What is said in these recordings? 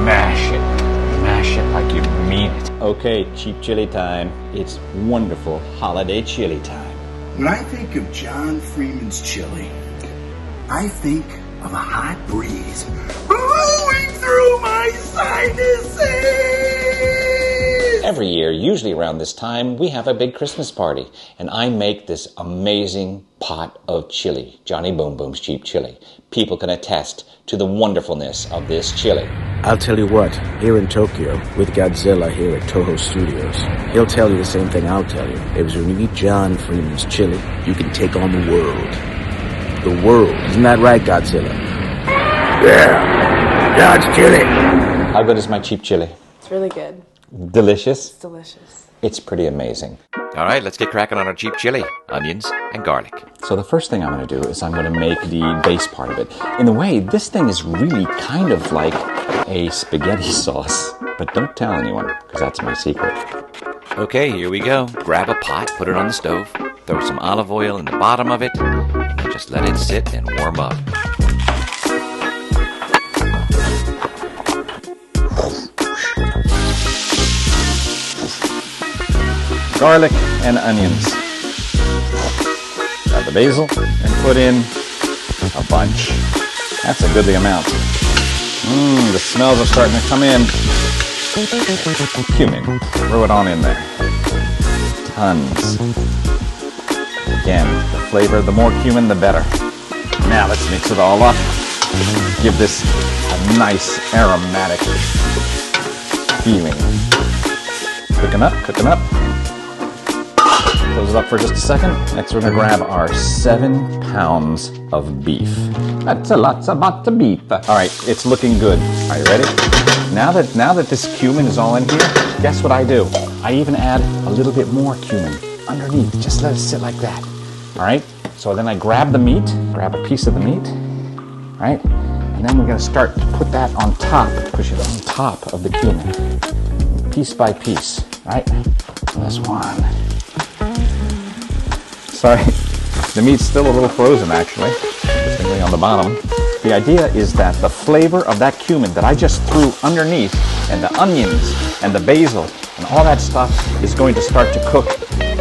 Mash it. Mash it like you mean it. Okay, cheap chili time. It's wonderful holiday chili time. When I think of John Freeman's chili, I think of a hot breeze blowing through my sinuses. Every year, usually around this time, we have a big Christmas party, and I make this amazing pot of chili, Johnny Boom Boom's cheap chili. People can attest to the wonderfulness of this chili. I'll tell you what, here in Tokyo, with Godzilla here at Toho Studios, he'll tell you the same thing I'll tell you. It was when you eat John Freeman's chili, you can take on the world. The world. Isn't that right, Godzilla? Yeah, God's chili. How good is my cheap chili? It's really good. Delicious? It's delicious. It's pretty amazing. All right, let's get cracking on our cheap chili. Onions and garlic. So the first thing I'm going to do is I'm going to make the base part of it. In a way, this thing is really kind of like a spaghetti sauce. But don't tell anyone, because that's my secret. Okay, here we go. Grab a pot, put it on the stove, throw some olive oil in the bottom of it, and just let it sit and warm up. Garlic and onions. Grab the basil and put in a bunch. That's a goodly amount. The smells are starting to come in. Cumin. Throw it on in there. Tons. Again, the flavor, the more cumin, the better. Now let's mix it all up. Give this a nice aromatic feeling. Cooking up, cooking up. Close it up for just a second. Next, we're going to grab our 7 pounds of beef. That's a lot of beef. All right, it's looking good. Are you ready? Now that this cumin is all in here, guess what I do? I even add a little bit more cumin underneath. Just let it sit like that. All right? So then I grab the meat, grab a piece of the meat, right? And then we're going to start to put that on top, push it on top of the cumin, piece by piece, right? This one. Sorry, the meat's still a little frozen actually, particularly on the bottom. The idea is that the flavor of that cumin that I just threw underneath, and the onions and the basil and all that stuff is going to start to cook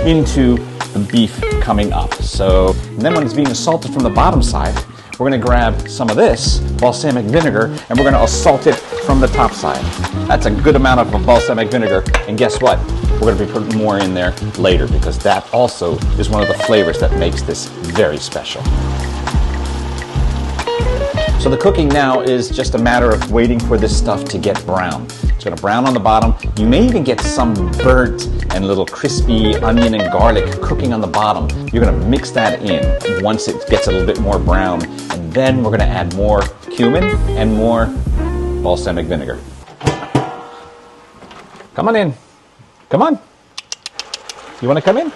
into the beef coming up. So then when it's being assaulted from the bottom side, we're going to grab some of this balsamic vinegar and we're going to assault it from the top side. That's a good amount of balsamic vinegar, and guess what? We're going to be putting more in there later because that also is one of the flavors that makes this very special. So the cooking now is just a matter of waiting for this stuff to get brown. It's going to brown on the bottom. You may even get some burnt and little crispy onion and garlic cooking on the bottom. You're going to mix that in once it gets a little bit more brown, and then we're going to add more cumin and more balsamic vinegar. Come on in. Come on. You want to come in?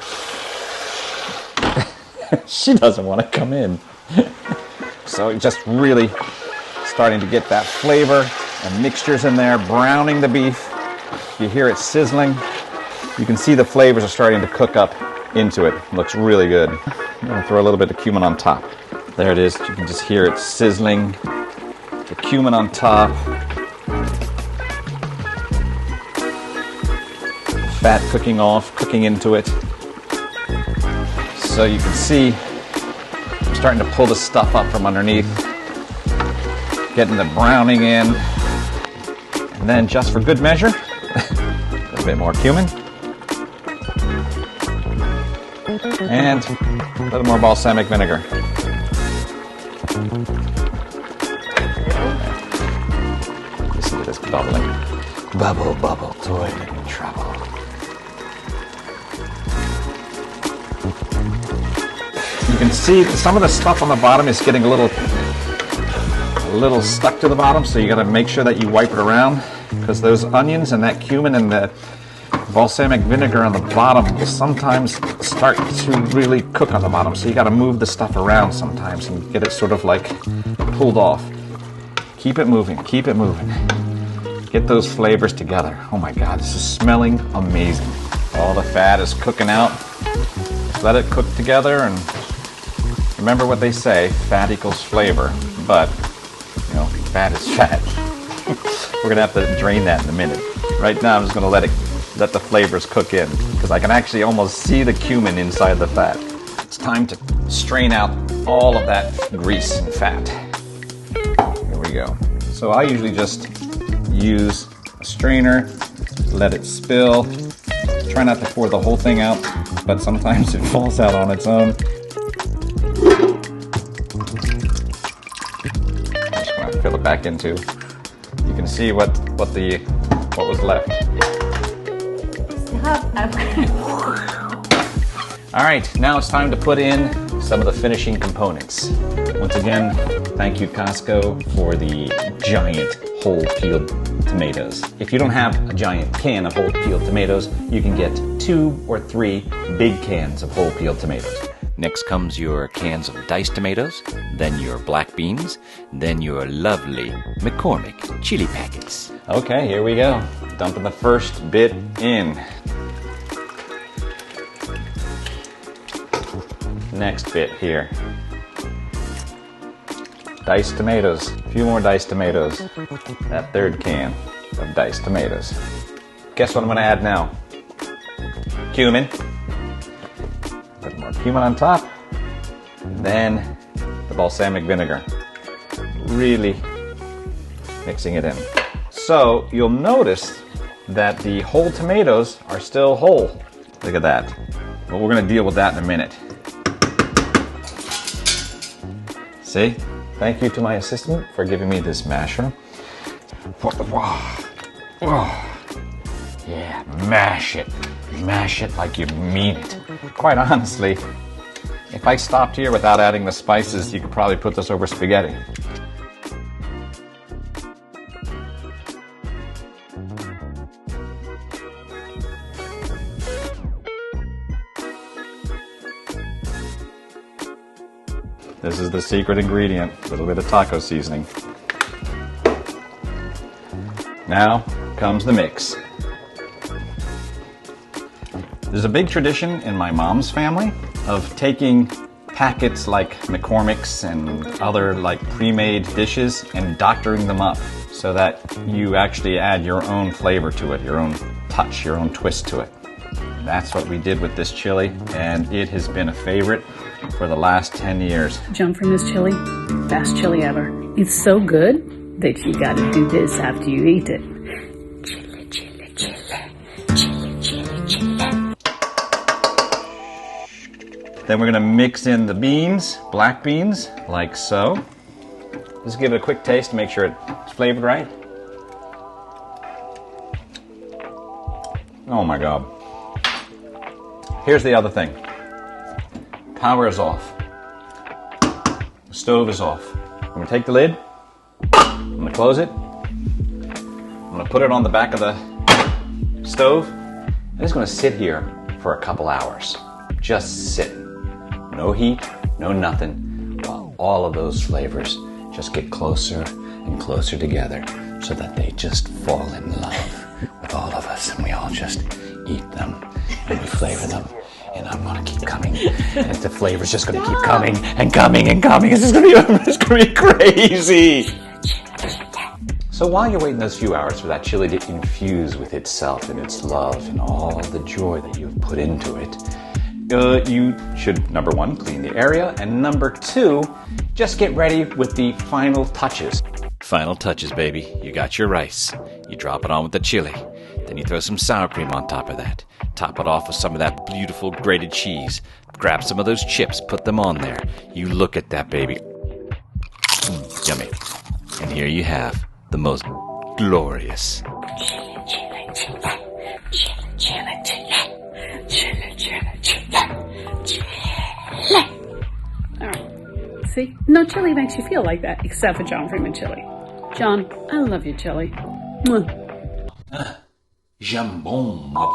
She doesn't want to come in. So just really starting to get that flavor and mixtures in there, browning the beef. You hear it sizzling. You can see the flavors are starting to cook up into it. Looks really good. I'm going to throw a little bit of cumin on top. There it is. You can just hear it sizzling. The cumin on top. Fat cooking off, cooking into it. So you can see I'm starting to pull the stuff up from underneath, getting the browning in, and then just for good measure, a little bit more cumin, and a little more balsamic vinegar. Listen to this bubbling. Bubble, bubble, toilet in trouble. You can see some of the stuff on the bottom is getting a little stuck to the bottom, so you got to make sure that you wipe it around, because those onions and that cumin and the balsamic vinegar on the bottom will sometimes start to really cook on the bottom, so you got to move the stuff around sometimes and get it sort of like pulled off. Keep it moving, keep it moving. Get those flavors together. Oh my God, this is smelling amazing. All the fat is cooking out. Just let it cook together, and remember what they say, fat equals flavor. but, you know, fat is fat. We're going to have to drain that in a minute. Right now, I'm just going to let the flavors cook in, because I can actually almost see the cumin inside the fat. It's time to strain out all of that grease and fat. Here we go. So I usually just use a strainer, let it spill. Try not to pour the whole thing out, but sometimes it falls out on its own. I'm just going to fill it back into. You can see what was left. All right, now it's time to put in some of the finishing components. Once again, thank you Costco for the giant whole peeled tomatoes. If you don't have a giant can of whole peeled tomatoes, you can get 2 or 3 big cans of whole peeled tomatoes. Next comes your cans of diced tomatoes, then your black beans, then your lovely McCormick chili packets. Okay, here we go. Dumping the first bit in. Next bit here. Diced tomatoes. A few more diced tomatoes. That third can of diced tomatoes. Guess what I'm going to add now? Cumin. A bit more cumin on top. Then the balsamic vinegar. Really mixing it in. So you'll notice that the whole tomatoes are still whole. Look at that. But we're going to deal with that in a minute. See? Thank you to my assistant for giving me this masher. Yeah, mash it. Mash it like you mean it. Quite honestly, if I stopped here without adding the spices, you could probably put this over spaghetti. This is the secret ingredient, a little bit of taco seasoning. Now comes the mix. There's a big tradition in my mom's family of taking packets like McCormick's and other like pre-made dishes and doctoring them up so that you actually add your own flavor to it, your own touch, your own twist to it. That's what we did with this chili, and it has been a favorite for the last 10 years. John Freeman's chili, best chili ever. It's so good that you gotta do this after you eat it. Chili, chili, chili, chili, chili, chili. Then we're gonna mix in the beans, black beans, like so. Just give it a quick taste to make sure it's flavored right. Oh my God. Here's the other thing. Power is off. The stove is off. I'm going to take the lid. I'm going to close it. I'm going to put it on the back of the stove. And it's going to sit here for a couple hours. Just sit. No heat, no nothing. While all of those flavors just get closer and closer together so that they just fall in love with all of us. And we all just eat them and we flavor them. And I'm gonna keep coming, and the flavor's just gonna keep coming and coming and coming. It's gonna be crazy. So while you're waiting those few hours for that chili to infuse with itself and its love and all the joy that you've put into it, you should, number 1, clean the area, and number 2, just get ready with the final touches. Final touches, baby. You got your rice. You drop it on with the chili. Then you throw some sour cream on top of that. Top it off with some of that beautiful grated cheese. Grab some of those chips, put them on there. You look at that, baby. Yummy. And here you have the most glorious. Chili, chili, chili, chili, chili, chili, chili, chili, chili, chili. All right. See, no chili makes you feel like that, except for John Freeman chili. John, I love you, chili. Mwah. Jambon.